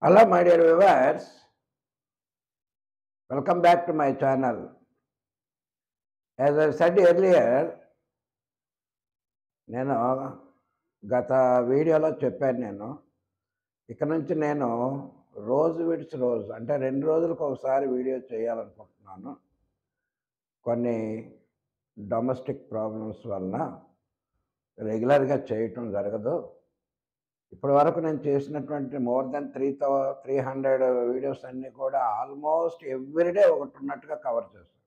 Hello, my dear viewers. Welcome back to my channel. As I said earlier, నేను గత వీడియోలో చెప్పాను. ఇక నుంచి నేను రోజు విడిచి రోజు అంటే 2 రోజులకు ఒకసారి వీడియో చేయాలనుకుంటున్నాను. కొన్ని డొమెస్టిక్ ప్రాబ్లమ్స్ వలన రెగ్యులర్గా చేయటం జరగదు. ఇప్పటి వరకు నేను చేసినటువంటి మోర్ దెన్ 300 వీడియోస్ అన్నీ కూడా ఆల్మోస్ట్ ఎవ్రీడే ఒకటి ఉన్నట్టుగా కవర్ చేస్తాను.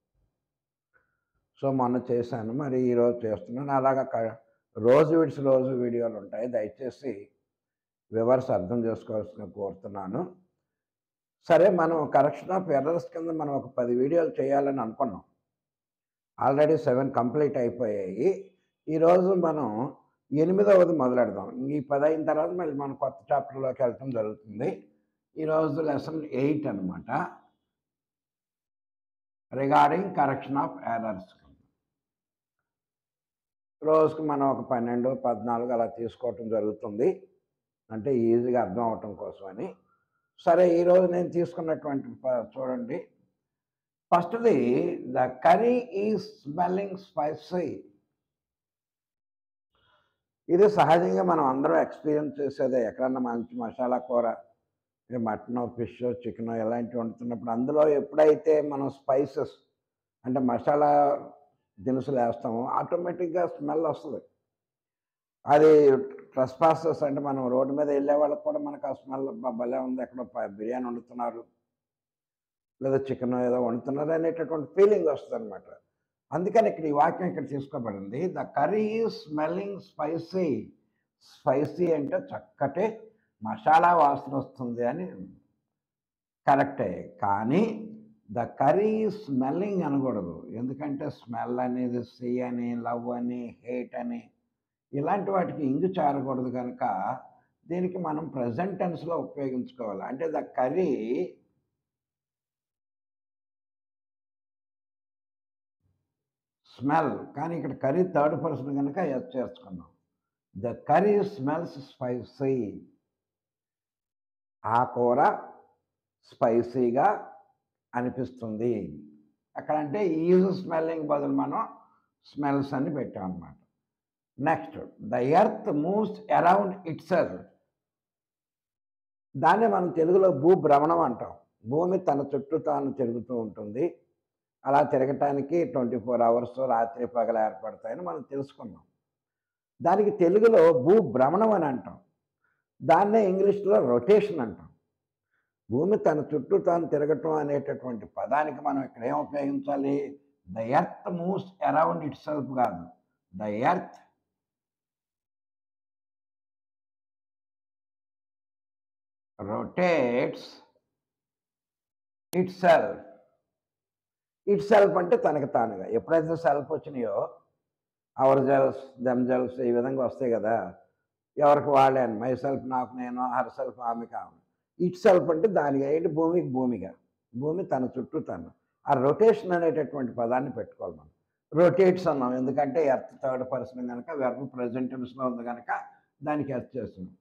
సో మొన్న చేశాను, మరి ఈరోజు చేస్తున్నాను. అలాగా రోజు విడిచి రోజు వీడియోలు ఉంటాయి. దయచేసి వివర్స్ అర్థం చేసుకోవాల్సిన కోరుతున్నాను. సరే, మనం కరెక్షన్ ఆఫ్ ఎర్రర్స్ కింద మనం ఒక 10 వీడియోలు చేయాలని అనుకున్నాం. ఆల్రెడీ 7 కంప్లీట్ అయిపోయాయి. ఈరోజు మనం 8వది మొదలెడదాం. ఈ 10 అయిన తర్వాత మళ్ళీ మనం కొత్త చాప్టర్లోకి వెళ్ళటం జరుగుతుంది. ఈరోజు లెసన్ 8 అనమాట, రిగార్డింగ్ కరెక్షన్ ఆఫ్ ఎర్రర్స్. రోజుకి మనం ఒక 12, 14 అలా తీసుకోవటం జరుగుతుంది, అంటే ఈజీగా అర్థం అవటం కోసమని. సరే, ఈరోజు నేను తీసుకున్నటువంటి చూడండి. ఫస్ట్ది, the curry is smelling spicy. ఇది సహజంగా మనం అందరం ఎక్స్పీరియన్స్ చేసేదే. ఎక్కడన్నా మంచి మసాలా కూర, మటన్, ఫిష్, చికెన్ ఇలాంటివి వండుతున్నప్పుడు అందులో ఎప్పుడైతే మనం స్పైసెస్ అంటే మసాలా దినుసులు వేస్తామో ఆటోమేటిక్గా స్మెల్ వస్తుంది. అది ట్రెస్పాసెస్ అంటే మనం రోడ్డు మీద వెళ్ళే వాళ్ళకి కూడా మనకు ఆ స్మెల్ భలే ఉంది, ఎక్కడో బిర్యానీ వండుతున్నారు లేదా చికెన్ ఏదో వండుతున్నారు అనేటటువంటి ఫీలింగ్ వస్తుంది అనమాట. అందుకని ఇక్కడ ఈ వాక్యం ఇక్కడ తీసుకోబడింది. The curry is smelling spicy. Spicy అంటే చక్కటి మసాలా వాసన వస్తుంది అని కరెక్టే. కానీ ద కర్రీ స్మెల్లింగ్ అనకూడదు. ఎందుకంటే స్మెల్ అనేది సి అని, లవ్ అని, హేట్ అని ఇలాంటి వాటికి ఇంగు చేరకూడదు. కనుక దీనికి మనం ప్రెజెంట్ టెన్స్లో ఉపయోగించుకోవాలి. అంటే ద కర్రీ స్మెల్, కానీ ఇక్కడ కర్రీ థర్డ్ పర్సన్ కనుక చేర్చుకున్నాం. The curry smells spicy. ఆ కూర స్పైసీగా అనిపిస్తుంది. అక్కడంటే ఈజ్ స్మెల్లింగ్ బదులు మనం స్మెల్స్ అని పెట్టాం అన్నమాట. Next, the earth moves around it self. దాన్ని మనం తెలుగులో భూభ్రమణం అంటాం. భూమి తన చుట్టూ తాను తిరుగుతూ ఉంటుంది. అలా తిరగటానికి 24 అవర్స్ రాత్రి పగలు ఏర్పడతాయని మనం తెలుసుకున్నాం. దానికి తెలుగులో భూభ్రమణం అని అంటాం. దాన్నే ఇంగ్లీష్లో రొటేషన్ అంటాం. భూమి తన చుట్టూ తాను తిరగటం అనేటటువంటి పదానికి మనం ఇక్కడ ఏం ఉపయోగించాలి? The earth moves around itself కాదు, the earth rotates itself. Itself అంటే తనకు తానుగా. ఎప్పుడైతే సెల్ఫ్ వచ్చినాయో అవర్ సెల్ఫ్, దెమ్ సెల్ఫ్ ఈ విధంగా వస్తాయి కదా, ఎవరికి వాళ్ళే అని. మై సెల్ఫ్ నాకు నేను, హర్ సెల్ఫ్ ఆమెకి ఆమె. ఇట్ సెల్ఫ్ అంటే దానిగా ఏంటి? భూమికి భూమిగా, భూమి తన చుట్టూ తను. ఆ రొటేషన్ అనేటటువంటి పదాన్ని పెట్టుకోవాలి మనం. రొటేట్స్ అన్నాం ఎందుకంటే ఎర్త్ థర్డ్ పర్సన్ కనుక, వెర్బ్ ప్రెజెంట్ టెన్స్లో ఉంది కనుక దానికి ఎర్త్ చేస్తున్నాం.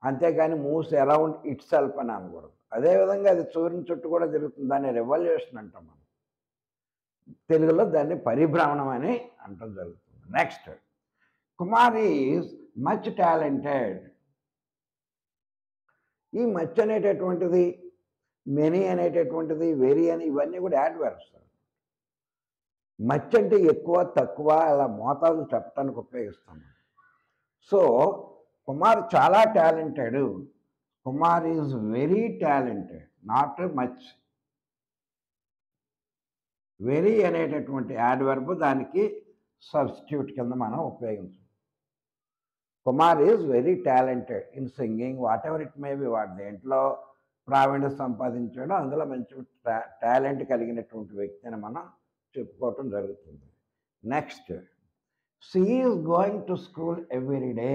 అంతేగాని మూవ్స్ అరౌండ్ ఇట్ సెల్ఫ్ అని అనకూడదు. అదేవిధంగా అది సూర్యుని చుట్టూ కూడా తిరుగుతుంది. దాన్ని రెవల్యూషన్ అంటాం మనం. తెలుగులో దాన్ని పరిభ్రమణం అని అంటం జరుగుతుంది. Next, Kumar is much talented. ఈ మచ్ అనేటటువంటిది, మెనీ అనేటటువంటిది, వెరీ అని ఇవన్నీ కూడా యాడ్వర్బ్స్. మచ్ అంటే ఎక్కువ, తక్కువ అలా మోతాదు చెప్పడానికి ఉపయోగిస్తాం. సో కుమార్ చాలా talented. Kumar is very talented, not much. Very అనేటటువంటి యాడ్వర్బ్ దానికి సబ్స్టిట్యూట్ కింద మనం ఉపయోగించాం. Kumar is very talented in singing, whatever it may be. వాడు దేంట్లో ప్రావీణ్యం సంపాదించాడో అందులో మంచి టాలెంట్ కలిగినటువంటి వ్యక్తిని మనం చెప్పుకోవటం జరుగుతుంది. Next, she is going to school every day.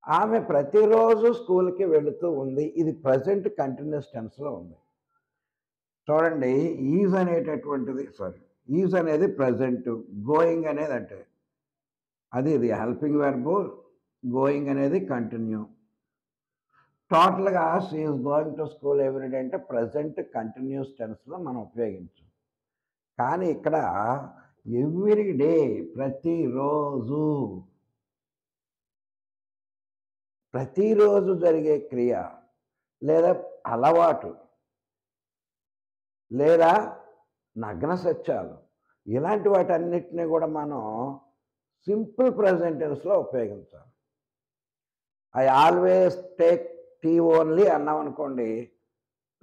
ఆమె ప్రతిరోజు స్కూల్కి వెళుతూ ఉంది. ఇది ప్రజెంట్ కంటిన్యూస్ టెన్స్లో ఉంది. చూడండి, ఈజ్ అనేటటువంటిది ఈజ్ అనేది ప్రజెంట్, గోయింగ్ అనేది అంటే అది ఇది హెల్పింగ్ వెర్బ్, గోయింగ్ అనేది కంటిన్యూ. టోటల్‌గా she is going to school everyday అంటే ప్రెజెంట్ కంటిన్యూస్ టెన్స్‌లో మనం ఉపయోగించాం. కానీ ఇక్కడ ఎవ్రీ డే ప్రతిరోజు, ప్రతిరోజు జరిగే క్రియ లేదా అలవాటు లేదా నగ్న సత్యాలు ఇలాంటి వాటన్నిటిని కూడా మనం సింపుల్ ప్రెజెంట్ టెన్స్‌లో ఉపయోగించాలి. I always take tea only అన్నామనుకోండి,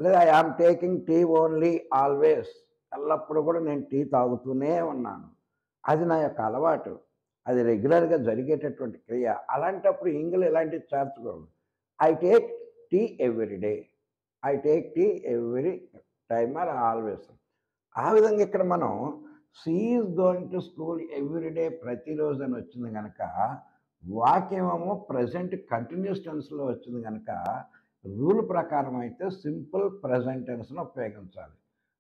లేదా I am taking tea only always, ఎల్లప్పుడూ కూడా నేను టీ తాగుతూనే ఉన్నాను. అది నా యొక్క అలవాటు. అది రెగ్యులర్‌గా జరిగేటటువంటి క్రియ. అలాంటప్పుడు ఇంగ్‌లో ఇలాంటివి చేర్చకూడదు. I take tea every day. I take tea every time or always. ఆ విధంగా ఇక్కడ మనం she is going to school every day ప్రతిరోజు అని వచ్చింది గనక, వాక్యమేమో ప్రెజెంట్ కంటిన్యూస్ టెన్స్‌లో వచ్చింది గనక, రూల్ ప్రకారం అయితే సింపుల్ ప్రెజెంట్ టెన్స్‌ను ఉపయోగించాలి.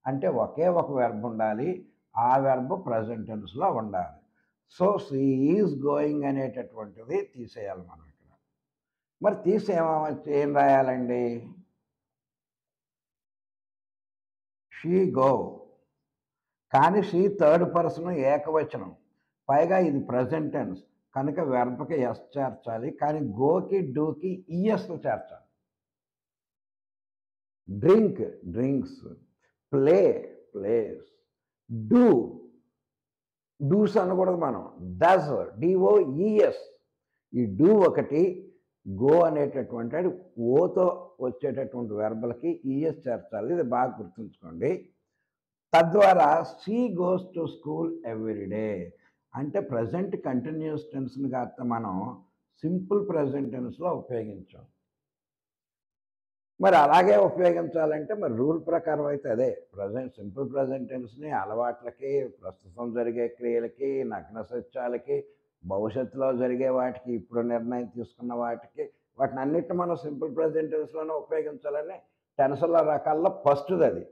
అంటే ఒకే ఒక వెర్బ్ ఉండాలి. ఆ వెర్బ్ ప్రెజెంట్ టెన్స్‌లో ఉండాలి. సో, షీ ఈజ్ గోయింగ్ అనేటటువంటిది తీసేయాలి మనం ఇక్కడ. మరి ఏం రాయాలండి? She go. కానీ షీ థర్డ్ పర్సన్ ఏకవచనం. పైగా ఇది ప్రెజెంట్ టెన్స్. కనుక వెర్బ్‌కి ఎస్ చేర్చాలి. కానీ గోకి, డూకి ఈఎస్‌లు చేర్చాలి. Drink drinks, play plays, do does అనకూడదు మనం. Does D O E S. ఈ డూ ఒకటి, గో అనేటటువంటి ఓతో వచ్చేటటువంటి వెర్బలకి ఈఎస్ చేర్చాలి. ఇది బాగా గుర్తుంచుకోండి. తద్వారా she goes to school every day అంటే ప్రెజెంట్ కంటిన్యూస్ టెన్స్ని కాస్త మనం సింపుల్ ప్రెజెంట్ టెన్స్లో ఉపయోగించాం. మరి అలాగే ఉపయోగించాలంటే మరి రూల్ ప్రకారం అయితే అదే సింపుల్ ప్రెజెంట్ టెన్స్ని అలవాట్లకి, ప్రస్తుతం జరిగే క్రియలకి, నగ్న సత్యాలకి, భవిష్యత్తులో జరిగే వాటికి, ఇప్పుడు నిర్ణయం తీసుకున్న వాటికి, వాటిని అన్నిటిని మనం సింపుల్ ప్రెజెంట్ టెన్స్లోనే ఉపయోగించాలని టెన్స్ల రకాల్లో ఫస్ట్ది అది.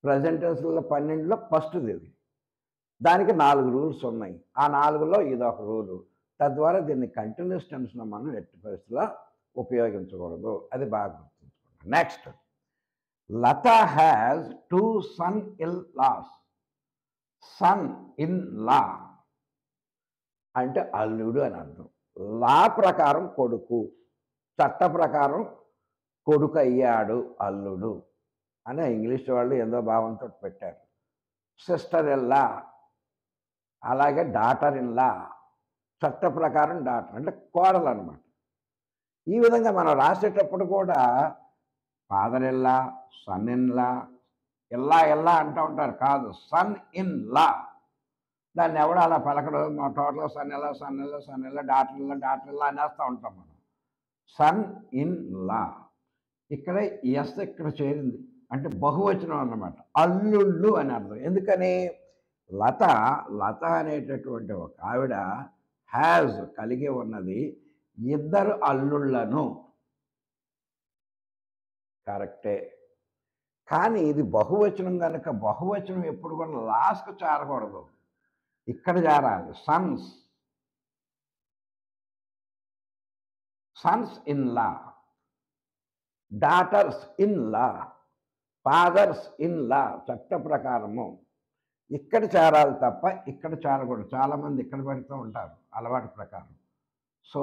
ప్రెజెంట్ టెన్స్‌లో 12లో ఫస్ట్‌ది ఇది. దానికి 4 రూల్స్ ఉన్నాయి. ఆ 4లో ఇదొక రూలు. తద్వారా దీన్ని కంటిన్యూస్ టెన్స్‌లో మనం ఎట్టి పరిస్థితిలో ఉపయోగించకూడదు. అది బాగా గుర్తుంచుకోండి. Next, Latha has 2 son in laws. Son in law అంటే అల్లుడు అని అర్థం. లా ప్రకారం కొడుకు, చట్ట ప్రకారం కొడుకు అయ్యాడు అల్లుడు అని ఇంగ్లీష్ వాళ్ళు ఎంతో భావంతో పెట్టారు. సిస్టర్ ఇన్ లా, అలాగే డాటర్ ఇన్ లా, చట్ట ప్రకారం డాటర్ అంటే కోడలు అనమాట. ఈ విధంగా మనం రాసేటప్పుడు కూడా father in law, son in law, ఇల్లా అంటూ ఉంటారు. కాదు, సన్ ఇన్ లా. దాన్ని ఎవడో అలా పలకడు. మా టోటల్‌గా son in law, daughter in law అనేస్తూ ఉంటాం మనం. Son in law. ఇక్కడ ఎస్ ఇక్కడ చేరింది. అంటే బహువచనం అన్నమాట. అల్లుళ్ళు అని అర్థం. ఎందుకని? లత అనేటటువంటి ఒక ఆవిడ హ్యాజ్ కలిగి ఉన్నది 2 అల్లుళ్ళను. కరెక్టే. కానీ ఇది బహువచనం కనుక బహువచనం ఎప్పుడు కూడా లాస్ట్‌కి చేరకూడదు. ఇక్కడ చేరాలి. Sons in law, daughters in law, fathers in law చట్ట ప్రకారము ఇక్కడ చేరాలి తప్ప ఇక్కడ చేరకూడదు. చాలామంది ఇక్కడ పెడుతూ ఉంటారు అలవాటు ప్రకారం. సో,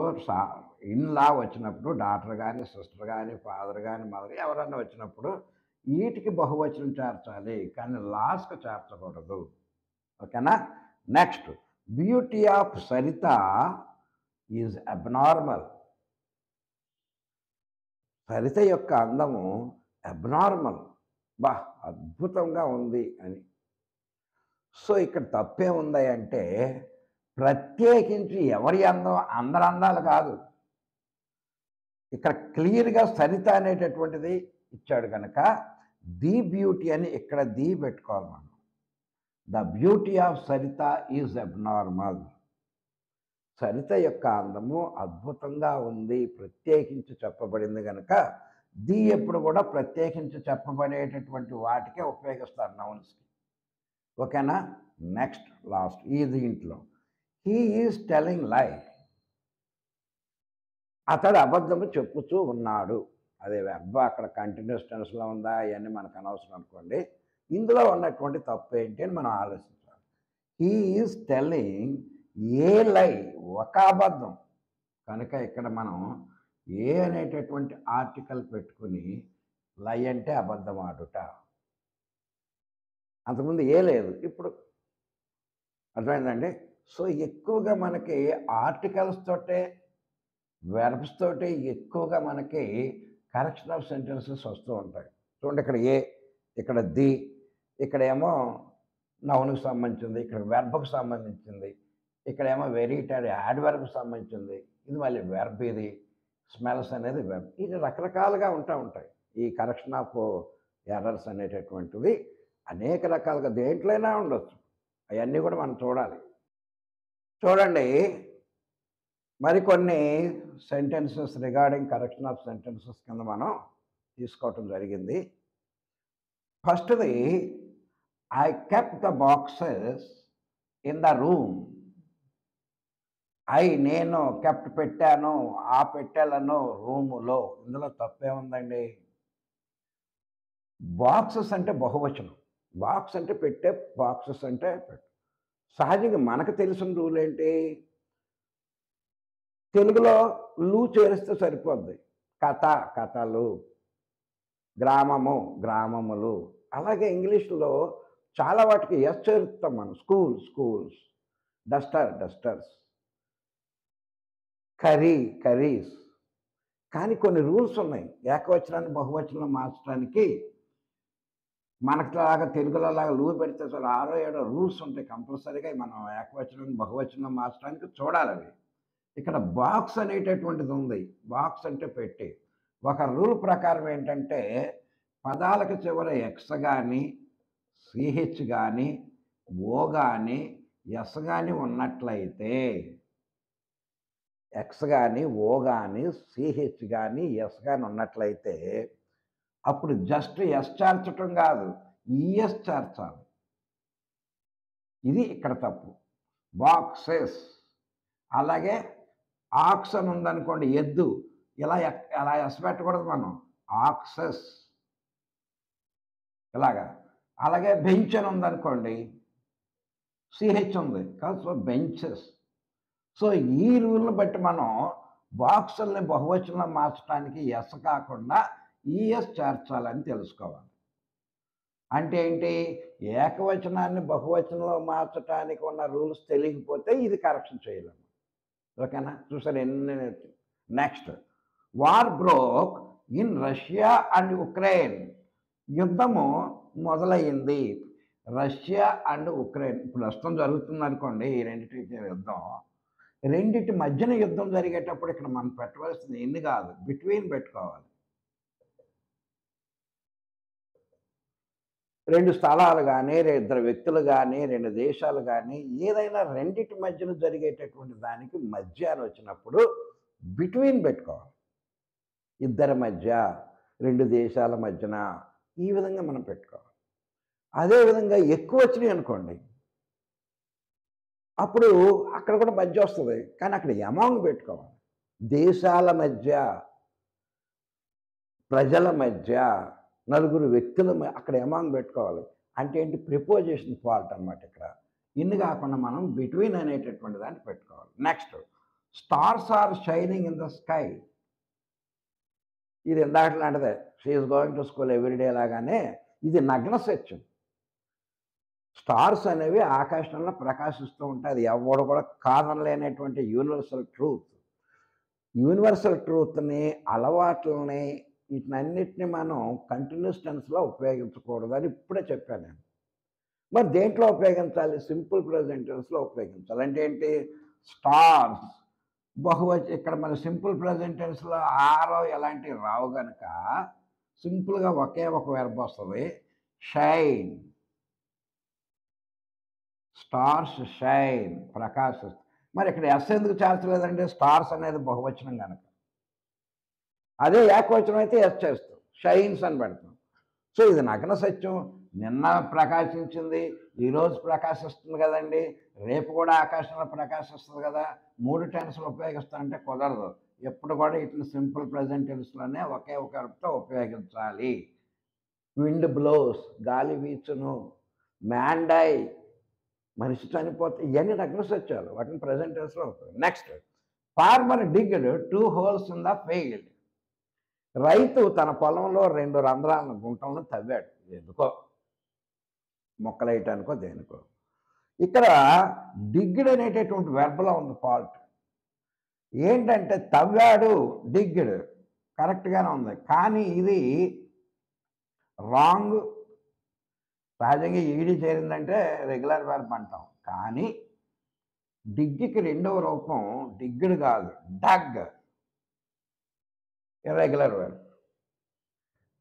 ఇన్ లా వచ్చినప్పుడు డాటర్ కానీ, సిస్టర్ కానీ, ఫాదర్ కానీ, మదర్ ఎవరన్నా వచ్చినప్పుడు వీటికి బహువచనం చేర్చాలి. కానీ లాస్ట్‌కి చేర్చకూడదు. ఓకేనా? Next, beauty of Saritha is abnormal. Saritha యొక్క అందము అబ్నార్మల్. అద్భుతంగా ఉంది అని. సో, ఇక్కడ తప్పేముంది అంటే ప్రత్యేకించి ఎవరి అందం అందరి అందాలు కాదు. ఇక్కడ క్లియర్‌గా సరిత అనేటటువంటిది ఇచ్చాడు కనుక ది బ్యూటీ అని ఇక్కడ ది పెట్టుకోవాలి మనం. The beauty of Saritha is abnormal. Saritha యొక్క అందము అద్భుతంగా ఉంది, ప్రత్యేకించి చెప్పబడింది కనుక ది ఎప్పుడు కూడా ప్రత్యేకించి చెప్పబడేటటువంటి వాటికే ఉపయోగిస్తారు నౌన్స్‌కి. ఓకేనా? నెక్స్ట్ లాస్ట్ ఈ దీంట్లో హీ ఈజ్ టెల్లింగ్ లై. అతడు అబద్ధము చెప్పుతూ ఉన్నాడు. అదే వెర్బ్ అక్కడ కంటిన్యూస్ టెన్స్‌లో ఉందా అయన్నీ మనకు అనవసరం అనుకోండి. ఇందులో ఉన్నటువంటి తప్పు ఏంటి అని మనం ఆలోచించాలి. హి ఈజ్ టెల్లింగ్ ఏ లై, ఒక అబద్ధం. కనుక ఇక్కడ మనం ఏ అనేటటువంటి ఆర్టికల్ పెట్టుకుని లై అంటే అబద్ధం ఆడుట. అంతకుముందు ఏ లేదు. ఇప్పుడు అర్థమైందండి? సో, ఎక్కువగా మనకి ఆర్టికల్స్ తోటే, వెర్బ్స్ తోటి ఎక్కువగా మనకి కరెక్షన్ ఆఫ్ సెంటెన్సెస్ వస్తూ ఉంటాయి. చూడండి ఇక్కడ ఏ, ఇక్కడ ది, ఇక్కడేమో నౌన్‌కి సంబంధించింది, ఇక్కడ వెర్బ్‌కి సంబంధించింది, ఇక్కడేమో వెరీటర్ యాడ్‌వర్బ్‌కి సంబంధించింది, ఇది మళ్ళీ వెర్బ్ ఇది, స్మెల్స్ అనేది వెర్బ్. ఇది రకరకాలుగా ఉంటాయి. ఈ కరెక్షన్ ఆఫ్ ఎర్రర్స్ అనేటటువంటివి అనేక రకాలుగా దేంట్లోనైనా ఉండొచ్చు. అయన్నీ కూడా మనం చూడాలి. చూడండి మరికొన్ని sentences regarding correction of sentences కింద మనం తీసుకోవటం జరిగింది. ఫస్ట్‌ది I kept the boxes in the room. నేను కెప్ట్ పెట్టాను, ఆ పెట్టెలను రూములో. ఇందులో తప్పేముందండి? బాక్సెస్ అంటే బహువచనం. బాక్స్ అంటే పెట్టె, బాక్సెస్ అంటే పెట్టె. సహజంగా మనకు తెలిసిన రూల్ ఏంటి? తెలుగులో లు చేరిస్తే సరిపోద్ది. కథ, కథలు, గ్రామము, గ్రామములు. అలాగే ఇంగ్లీష్‌లో చాలా వాటికి ఎస్ చేరుస్తాం మనం. School, schools, duster, dusters, curry, curries. కానీ కొన్ని రూల్స్ ఉన్నాయి. ఏకవచనాన్ని బహువచనంలో మార్చడానికి మనకులాగా తెలుగులోలాగా లు పెడితే చాలు 6 7 రూల్స్ ఉంటాయి కంపల్సరీగా మనం ఏకవచనాన్ని బహువచనంలో మార్చడానికి చూడాలవి. ఇక్కడ బాక్స్ అనేటటువంటిది ఉంది. బాక్స్ అంటే పెట్టె. ఒక రూల్ ప్రకారం ఏంటంటే పదాలకు చివర ఎక్స్ గాని, సిహెచ్ గాని, ఓ గాని, ఎస్ గాని ఉన్నట్లయితే, ఎక్స్ గాని, ఓ గాని, సిహెచ్ గాని, ఎస్ గాని ఉన్నట్లయితే అప్పుడు జస్ట్ ఎస్ చేర్చటం కాదు, ఈఎస్ చేర్చాలి. ఇది ఇక్కడ తప్పు. బాక్సెస్. అలాగే ఆక్స్ అని ఉందనుకోండి, ఎద్దు. ఇలా ఎస్ పెట్టకూడదు మనం. ఆక్సెస్ ఇలాగా. అలాగే బెంచ్ అని ఉందనుకోండి, సిహెచ్ ఉంది కాదు, సో బెంచెస్. సో ఈ రూల్ని బట్టి మనం బాక్సుల్ని బహువచనంలో మార్చడానికి ఎస్ కాకుండా ఈఎస్ చేర్చాలని తెలుసుకోవాలి. అంటే ఏంటి? ఏకవచనాన్ని బహువచనంలో మార్చడానికి ఉన్న రూల్స్ తెలియకపోతే ఇది కరెక్షన్ చేయలేము. ఓకేనా? చూసారు ఎన్ని. Next, war broke in Russia and Ukraine. యుద్ధము మొదలయ్యింది రష్యా అండ్ ఉక్రెయిన్. ఇప్పుడు ప్రస్తుతం జరుగుతుంది అనుకోండి ఈ రెండింటి యుద్ధం. రెండిటి మధ్యన యుద్ధం జరిగేటప్పుడు ఇక్కడ మనం పెట్టవలసింది ఎన్ని కాదు, బిట్వీన్ పెట్టుకోవాలి. 2 స్థలాలు కానీ, 2 వ్యక్తులు కానీ, 2 దేశాలు కానీ, ఏదైనా రెండిటి మధ్యన జరిగేటటువంటి దానికి మధ్య అని వచ్చినప్పుడు బిట్వీన్ పెట్టుకోవాలి. ఇద్దరి మధ్య, 2 దేశాల మధ్యన, ఈ విధంగా మనం పెట్టుకోవాలి. అదేవిధంగా ఎక్కువ వచ్చినాయి అనుకోండి, అప్పుడు అక్కడ కూడా మధ్య వస్తుంది, కానీ అక్కడ అమాంగ్ పెట్టుకోవాలి. దేశాల మధ్య, ప్రజల మధ్య, నలుగురు వ్యక్తుల అక్కడ అమాంగ్ పెట్టుకోవాలి. అంటే ఏంటి? ప్రిపోజిషన్ ఫాల్ట్ అనమాట ఇక్కడ. ఇన్ని కాకుండా మనం బిట్వీన్ అనేటటువంటి దాన్ని పెట్టుకోవాలి. Next, stars are shining in the sky. ఇది ఇందాక లాంటిదే. She is going to school everyday లాగానే ఇది నగ్న సత్యం. స్టార్స్ అనేవి ఆకాశంలో ప్రకాశిస్తూ ఉంటాయి. అది ఎవడు కూడా కాదనలేనటువంటి యూనివర్సల్ ట్రూత్. యూనివర్సల్ ట్రూత్ని, అలవాట్లని, వీటినన్నిటిని మనం కంటిన్యూస్ టెన్స్లో ఉపయోగించకూడదు అని ఇప్పుడే చెప్పాను నేను. మరి దేంట్లో ఉపయోగించాలి? సింపుల్ ప్రెజెంట్ టెన్స్లో ఉపయోగించాలి. అంటే ఏంటి? స్టార్స్ ఇక్కడ మన సింపుల్ ప్రెజెంట్ టెన్స్లో ఆరో ఎలాంటివి రావు కనుక సింపుల్గా ఒకే ఒక వెర్బ్ వస్తుంది, షైన్. స్టార్స్ షైన్, ప్రకాశిస్తుంది. మరి ఇక్కడ ఎస్ ఎందుకు చేర్చలేదంటే స్టార్స్ అనేది బహువచనం కనుక. అదే ఏకవచనం అయితే ఎస్ చేస్తాం, షైన్స్ అని పెడతాం. సో ఇది నగ్న సత్యం. నిన్న ప్రకాశించింది, ఈరోజు ప్రకాశిస్తుంది కదండి, రేపు కూడా ఆకాశంలో ప్రకాశిస్తుంది కదా. 3 టెన్స్లు ఉపయోగిస్తానంటే కుదరదు. ఎప్పుడు కూడా వీటిని సింపుల్ ప్రెజెంట్ టెన్స్‌లోనే ఒకే ఒక వెర్బ్‌తో ఉపయోగించాలి. విండ్ బ్లోస్ గాలి వీచును. మ్యాన్ డై మనిషి చనిపోతే ఇవన్నీ నగ్న సత్యాలు. వాటిని ప్రెజెంట్ టెన్స్‌లో next farmer digged 2 holes in the field. రైతు తన పొలంలో 2 రంధ్రాలను గుంటలను తవ్వాడు. ఎందుకో మొక్కలేయటానికో దేనికో. ఇక్కడ డిగ్డ్ అనేటటువంటి వెర్బ్‌లో ఉంది ఫాల్ట్. ఏంటంటే తవ్వాడు డిగ్డ్ కరెక్ట్‌గానే ఉంది. కానీ ఇది రాంగ్. సహజంగా ఈడి చేరిందంటే రెగ్యులర్ వెర్బ్ అంటాం. కానీ డిగ్‌కి రెండవ రూపం డిగ్డ్ కాదు, dug irregular verb.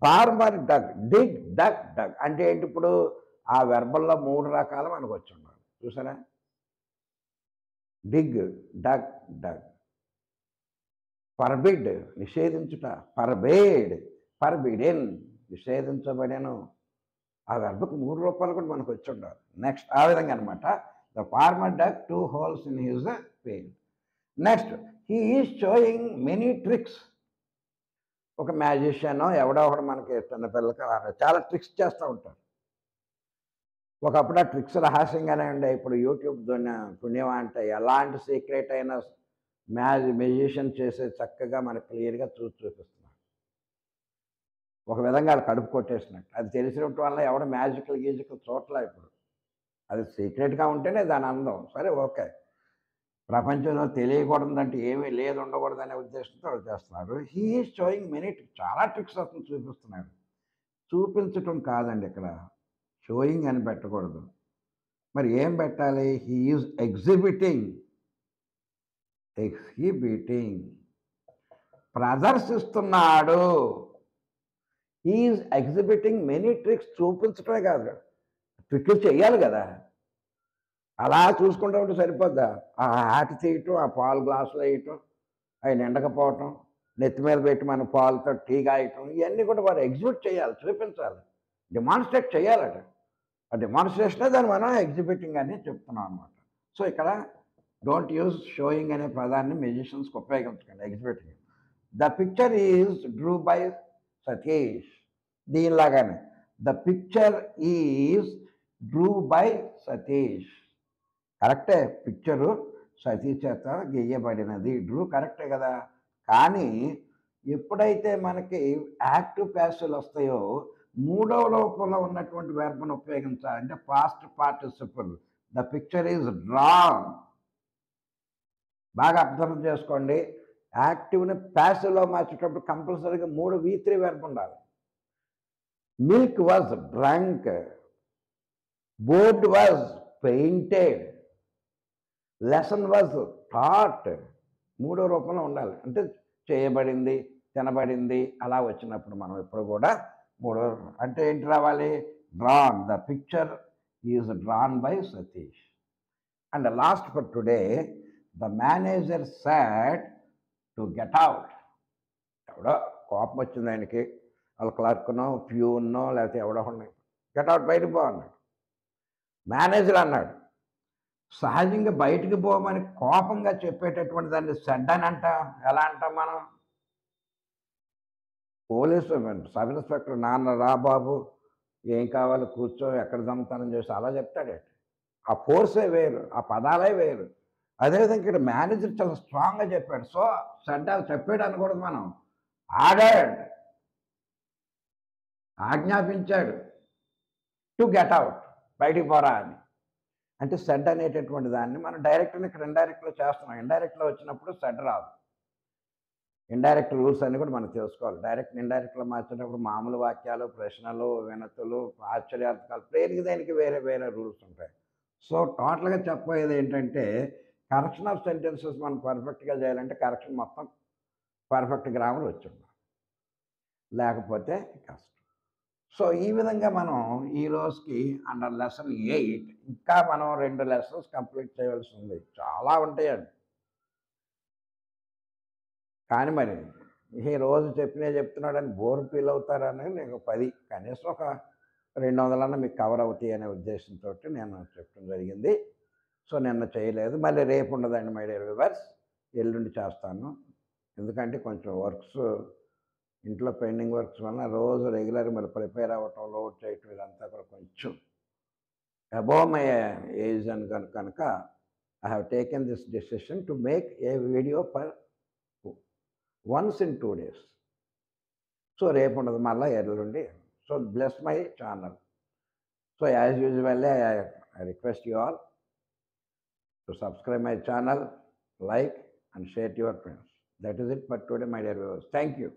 Farmer dug, dig, dug, dug అంటే ఏంటి ఇప్పుడు? ఆ వెర్బల్లో 3 రకాలు మనకు వచ్చి ఉండాలి. చూసారా? Dig, dug, dug. ఫర్బిడ్ నిషేధించుట, ఫర్బేడ్, ఫర్బిడెన్ నిషేధించబడెను. ఆ వెర్బ్‌కి 3 రూపాలు కూడా మనకు వచ్చి ఉండాలి. నెక్స్ట్ ఆ విధంగా అనమాట. The farmer dug 2 holes in his field. Next he is showing many tricks. ఒక మ్యాజిషియనో ఎవడో ఒకడు మనకి చిన్నపిల్లలకి చాలా ట్రిక్స్ చేస్తూ ఉంటారు. ఒకప్పుడు ఆ ట్రిక్స్ రహస్యంగానే ఉండే. ఇప్పుడు యూట్యూబ్ పుణ్యమా అంటే ఎలాంటి సీక్రెట్ అయిన మ్యాజిషియన్ చేసే చక్కగా మనకు క్లియర్గా చూపిస్తున్నారు. ఒక విధంగా వాళ్ళు కడుపు కొట్టేసినట్టు. అది తెలిసినట్టు వల్ల ఎవడ మ్యాజికల్ గీజికల్ చూడలే ఇప్పుడు. అది సీక్రెట్గా ఉంటేనే దాని అందం. సరే ఓకే. ప్రపంచంలో తెలియకూడదంటే ఏమీ లేదు, ఉండకూడదనే ఉద్దేశంతో వాళ్ళు చేస్తున్నారు. హీ ఈజ్ షోయింగ్ మెనీ చాలా ట్రిక్స్ అతను చూపిస్తున్నాడు. చూపించటం కాదండి ఇక్కడ. షోయింగ్ అని పెట్టకూడదు. మరి ఏం పెట్టాలి? He is exhibiting. ప్రదర్శిస్తున్నాడు. He is exhibiting many tricks. చూపించటమే కాదు, ట్రిక్లు చెయ్యాలి కదా. అలా చూసుకుంటూ ఉంటే సరిపోద్దా? ఆ ఆటి తీయటం, ఆ పాలు గ్లాసులు వేయటం, అవి నిండకపోవటం, నెత్తి మీద పెట్టి మన పాలతో టీ కాయటం, ఇవన్నీ కూడా వాడు ఎగ్జిబిట్ చేయాలి, చూపించాలి, డెమాన్స్ట్రేట్ చేయాలట. ఆ డెమాన్స్ట్రేషనే దాన్ని మనం ఎగ్జిబిటింగ్ అని చెప్తున్నాం అనమాట. సో ఇక్కడ డోంట్ యూజ్ షోయింగ్ అనే పదాన్ని మ్యూజిషియన్స్కి ఉపయోగించకండి. Exhibiting. The picture is drew by Satish. దీనిలాగానే the picture is drew by Satish. కరెక్టే, పిక్చరు సతీష్ చేత గీయబడినది. డ్రూ కరెక్టే కదా. కానీ ఎప్పుడైతే మనకి యాక్టివ్ ప్యాసివ్లు వస్తాయో మూడవ రూపంలో ఉన్నటువంటి వెర్బ్ను ఉపయోగించాలి. అంటే past participle. The picture is drawn. బాగా అబ్జర్వ్ చేసుకోండి. యాక్టివ్ని ప్యాసివ్లో మార్చేటప్పుడు కంపల్సరీగా 3 V3 వెర్బ్ ఉండాలి. Milk was drunk, board was painted, lesson was thought. 3వ రూపంలో ఉండాలి. అంటే చేయబడింది, తినబడింది అలా వచ్చినప్పుడు మనం ఎప్పుడు కూడా 3వ అంటే ఏంటి రావాలి? Drawn. The picture is drawn by Satish. And last for today, the manager sad to get out. ఎవడో కోపం వచ్చింది ఆయనకి, వాళ్ళ క్లర్క్నో ప్యూన్నో లేకపోతే ఎవడో ఉన్నాయి, గెట్ అవుట్, బయటకు పో అన్నాడు. మేనేజర్ అన్నాడు. సహజంగా బయటికి పోమని కోపంగా చెప్పేటటువంటి దాన్ని సెడ్ అని అంటాం. ఎలా అంటాం మనం? పోలీసు సబ్ ఇన్స్పెక్టర్ నాన్న రా బాబు, ఏం కావాలి కూర్చో, ఎక్కడ దొంగతనం చేసి అలా చెప్తాడు. ఆ ఫోర్సే వేరు, ఆ పదాలే వేరు. అదేవిధంగా ఇక్కడ మేనేజర్ చాలా స్ట్రాంగ్గా చెప్పాడు. సో సెడ్ చెప్పాడు అనకూడదు మనం. ఆర్డర్డ్, ఆజ్ఞాపించాడు. టు గెట్ అవుట్, బయటికి పోరా అని. అంటే సెడ్ అనేటటువంటి దాన్ని మనం డైరెక్ట్ని ఇక్కడ ఇండైరెక్ట్లో చేస్తున్నాం. ఇండైరెక్ట్లో వచ్చినప్పుడు సెడ్ రాదు. ఇండైరెక్ట్ రూల్స్ అన్నీ కూడా మనం తెలుసుకోవాలి. డైరెక్ట్ ఇండైరెక్ట్లో మార్చేటప్పుడు మామూలు వాక్యాలు, ప్రశ్నలు, వినతులు, ఆశ్చర్యార్థకాలు, దేనికి వేరే వేరే రూల్స్ ఉంటాయి. సో టోటల్గా చెప్పబోయేది ఏంటంటే కరెక్షన్ ఆఫ్ సెంటెన్సెస్ మనం పర్ఫెక్ట్గా చేయాలంటే కరెక్షన్ మొత్తం పర్ఫెక్ట్ గ్రామర్ వచ్చి ఉండాలి, లేకపోతే కష్టం. సో ఈ విధంగా మనం ఈ రోజుకి అండర్ లెసన్ 8 ఇంకా మనం 2 లెసన్స్ కంప్లీట్ చేయవలసి ఉంది. చాలా ఉంటాయండి. కానీ మరి ఈ రోజు చెప్తున్నాడని బోర్ ఫీల్ అవుతారని నేను 10 కనీసం ఒక 200 మీకు కవర్ అవుతాయి అనే ఉద్దేశంతో నేను చెప్పడం జరిగింది. సో నిన్న చేయలేదు, మళ్ళీ రేపు ఉండదండి మై డియర్ వ్యూవర్స్, ఎల్లుండి చేస్తాను. ఎందుకంటే కొంచెం వర్క్స్ ఇంట్లో పెండింగ్ వర్క్స్ వల్ల రోజు రెగ్యులర్గా మరి ప్రిపేర్ అవ్వటం, లోడ్ చేయటం ఇదంతా కూడా కొంచెం అబోవ్ మై ఏజ్ అని కనుక I have taken this decision to make a video per once in 2 days. So రేపు ఉండదు, మళ్ళీ ఎల్లుండి. So bless my channel. So as usually I request you all to subscribe my channel, like and share to your friends. That is it for today, my dear viewers. Thank you.